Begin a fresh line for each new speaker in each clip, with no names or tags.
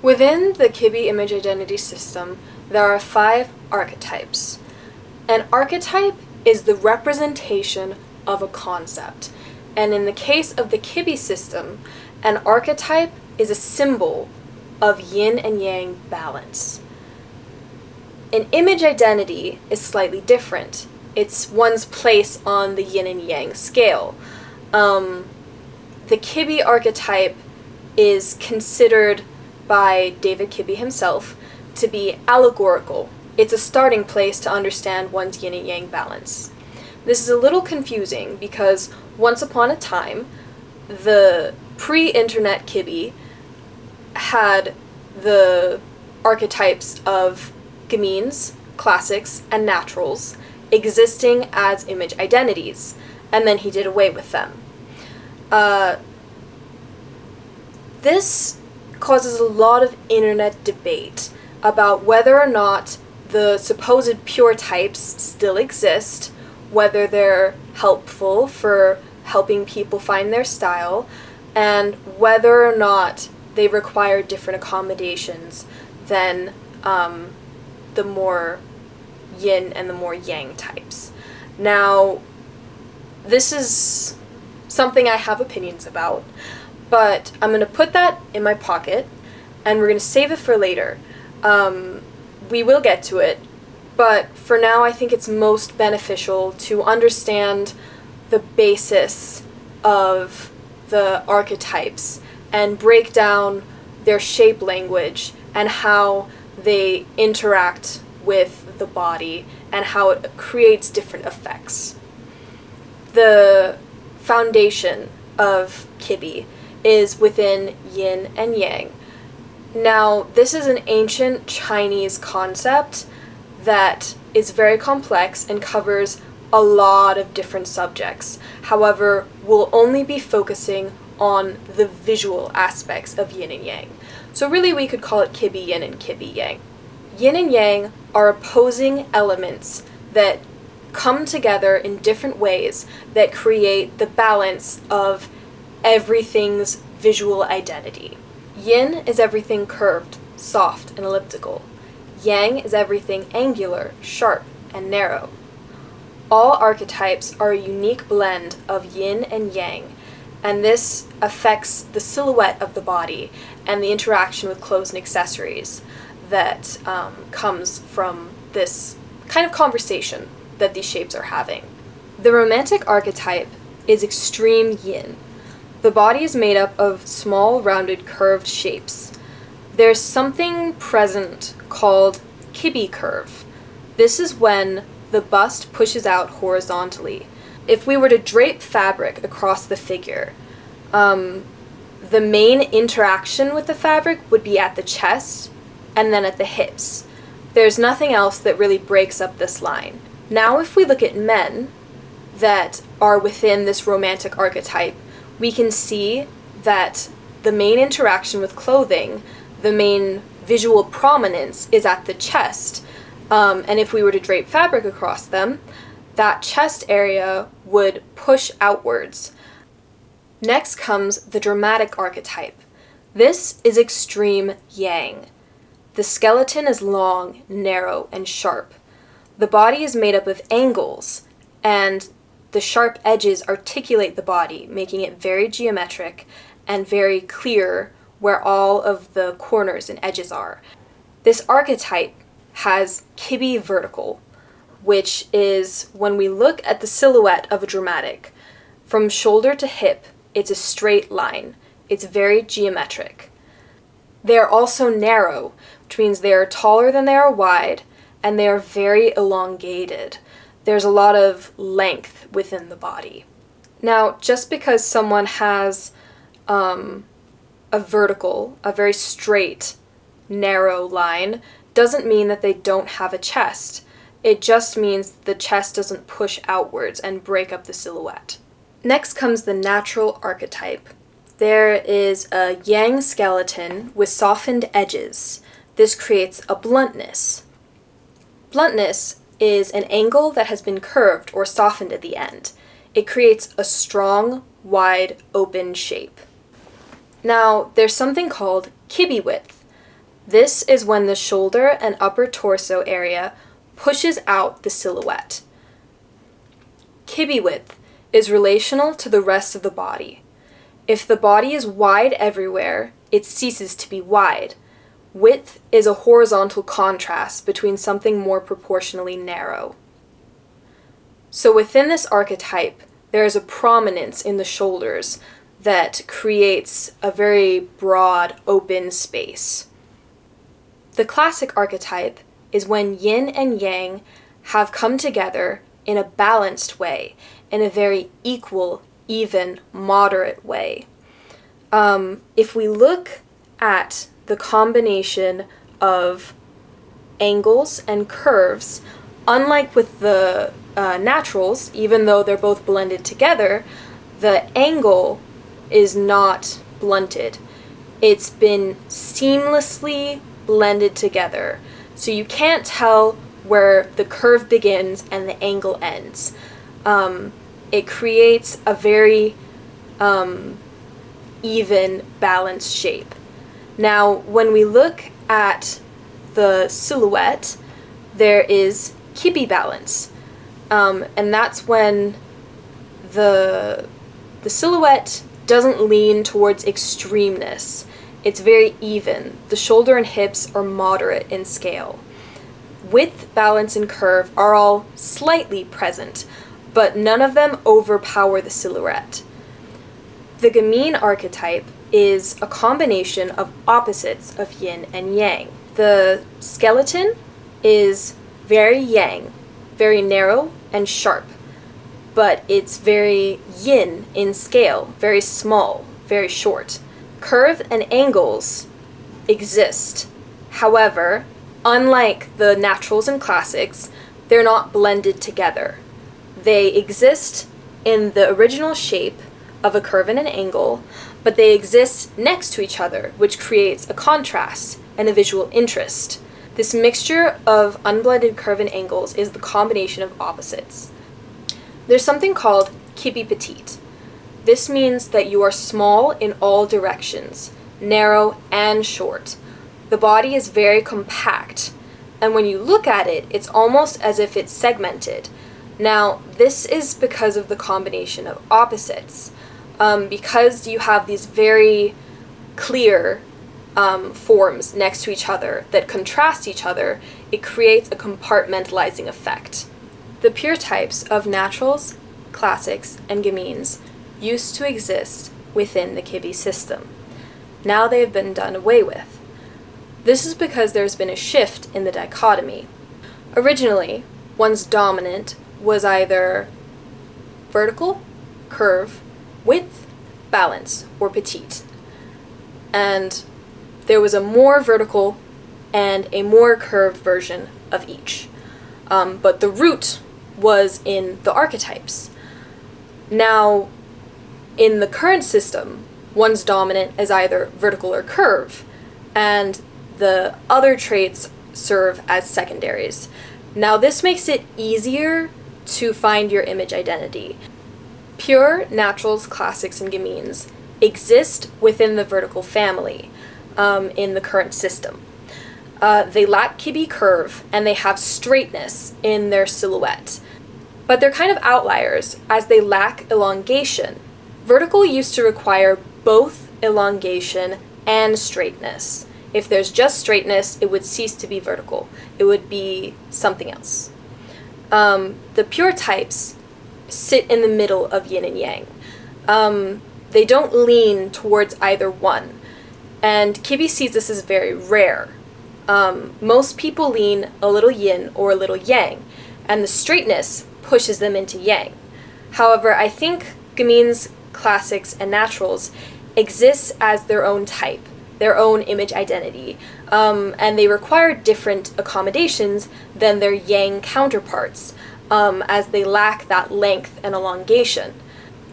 Within the Kibbe image identity system, there are 5 archetypes. An archetype is the representation of a concept, and in the case of the Kibbe system, an archetype is a symbol of yin and yang balance. An image identity is slightly different. It's one's place on the yin and yang scale. The Kibbe archetype is considered by David Kibbe himself to be allegorical. It's a starting place to understand one's yin and yang balance. This is a little confusing because once upon a time, the pre-internet Kibbe had the archetypes of gamines, classics, and naturals existing as image identities, and then he did away with them. This causes a lot of internet debate about whether or not the supposed pure types still exist, whether they're helpful for helping people find their style, and whether or not they require different accommodations than the more yin and the more yang types. Now, this is something I have opinions about, but I'm going to put that in my pocket, and we're going to save it for later. We will get to it, but for now I think it's most beneficial to understand the basis of the archetypes and break down their shape language and how they interact with the body and how it creates different effects. The foundation of Kibbe is within yin and yang. Now, this is an ancient Chinese concept that is very complex and covers a lot of different subjects. However, we'll only be focusing on the visual aspects of yin and yang. So really we could call it Kibbe yin and Kibbe yang. Yin and yang are opposing elements that come together in different ways that create the balance of everything's visual identity. Yin is everything curved, soft, and elliptical. Yang is everything angular, sharp, and narrow. All archetypes are a unique blend of yin and yang, and this affects the silhouette of the body and the interaction with clothes and accessories that comes from this kind of conversation that these shapes are having. The romantic archetype is extreme yin. The body is made up of small, rounded, curved shapes. There's something present called Kibbe curve. This is when the bust pushes out horizontally. If we were to drape fabric across the figure, the main interaction with the fabric would be at the chest and then at the hips. There's nothing else that really breaks up this line. Now, if we look at men that are within this romantic archetype, we can see that the main interaction with clothing, the main visual prominence is at the chest. And if we were to drape fabric across them, that chest area would push outwards. Next comes the dramatic archetype. This is extreme yang. The skeleton is long, narrow, and sharp. The body is made up of angles, and the sharp edges articulate the body, making it very geometric and very clear where all of the corners and edges are. This archetype has Kibbe vertical, which is when we look at the silhouette of a dramatic. From shoulder to hip, it's a straight line. It's very geometric. They are also narrow, which means they are taller than they are wide, and they are very elongated. There's a lot of length within the body. Now, just because someone has a vertical, a very straight, narrow line, doesn't mean that they don't have a chest. It just means the chest doesn't push outwards and break up the silhouette. Next comes the natural archetype. There is a yang skeleton with softened edges. This creates a bluntness. Bluntness is an angle that has been curved or softened at the end. It creates a strong, wide, open shape. Now, there's something called Kibbe width. This is when the shoulder and upper torso area pushes out the silhouette. Kibbe width is relational to the rest of the body. If the body is wide everywhere, it ceases to be wide. Width is a horizontal contrast between something more proportionally narrow. So within this archetype, there is a prominence in the shoulders that creates a very broad, open space. The classic archetype is when yin and yang have come together in a balanced way, in a very equal, even, moderate way. If we look at the combination of angles and curves, unlike with the naturals, even though they're both blended together, the angle is not blunted. It's been seamlessly blended together. So you can't tell where the curve begins and the angle ends. It creates a very even, balanced shape. Now, when we look at the silhouette, there is Kibbe balance. And that's when the silhouette doesn't lean towards extremeness. It's very even. The shoulder and hips are moderate in scale. Width, balance, and curve are all slightly present, but none of them overpower the silhouette. The gamine archetype is a combination of opposites of yin and yang. The skeleton is very yang, very narrow and sharp, but it's very yin in scale, very small, very short. Curve and angles exist. However, unlike the naturals and classics, they're not blended together. They exist in the original shape of a curve and an angle, but they exist next to each other, which creates a contrast and a visual interest. This mixture of unblended curve and angles is the combination of opposites. There's something called Kibbe petite. This means that you are small in all directions, narrow and short. The body is very compact, and when you look at it, it's almost as if it's segmented. Now, this is because of the combination of opposites. Because you have these very clear forms next to each other that contrast each other, it creates a compartmentalizing effect. The pure types of naturals, classics, and gamines used to exist within the Kibbe system. Now they have been done away with. This is because there's been a shift in the dichotomy. Originally, one's dominant was either vertical, curve, width, balance, or petite. And there was a more vertical and a more curved version of each. But the root was in the archetypes. Now, in the current system, one's dominant is either vertical or curve, and the other traits serve as secondaries. Now, this makes it easier to find your image identity. Pure naturals, classics, and gamines exist within the vertical family in the current system. They lack Kibbe curve, and they have straightness in their silhouette. But they're kind of outliers, as they lack elongation. Vertical used to require both elongation and straightness. If there's just straightness, it would cease to be vertical. It would be something else. The pure types sit in the middle of yin and yang. They don't lean towards either one. And Kibbe sees this as very rare. Most people lean a little yin or a little yang, and the straightness pushes them into yang. However, I think gamines, classics, and naturals exist as their own type, their own image identity, and they require different accommodations than their yang counterparts, as they lack that length and elongation.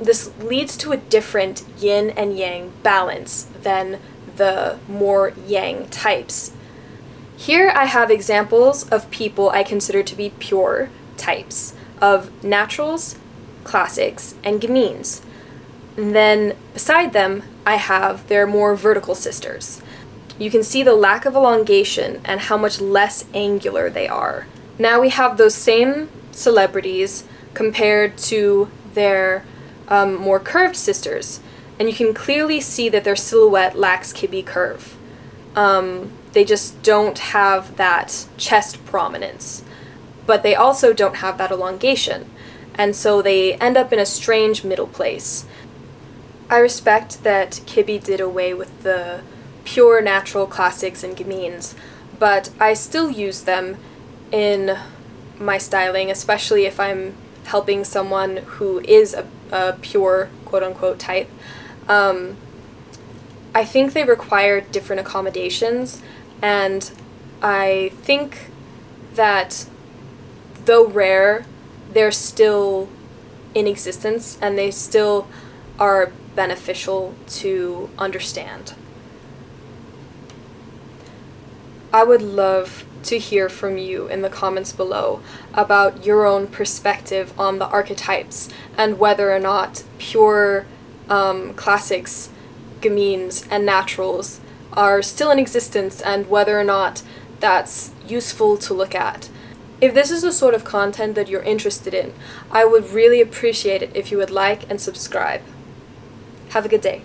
This leads to a different yin and yang balance than the more yang types. Here I have examples of people I consider to be pure types of naturals, classics, and gamines. And then beside them, I have their more vertical sisters. You can see the lack of elongation and how much less angular they are. Now we have those same celebrities compared to their more curved sisters, and you can clearly see that their silhouette lacks Kibbe curve. They just don't have that chest prominence, but they also don't have that elongation, and so they end up in a strange middle place. I respect that Kibbe did away with the pure natural classics and gamines, but I still use them in my styling, especially if I'm helping someone who is a pure quote-unquote type. I think they require different accommodations, and I think that though rare, they're still in existence and they still are beneficial to understand. I would love to hear from you in the comments below about your own perspective on the archetypes and whether or not pure classics, gamines, and naturals are still in existence and whether or not that's useful to look at. If this is the sort of content that you're interested in, I would really appreciate it if you would like and subscribe. Have a good day.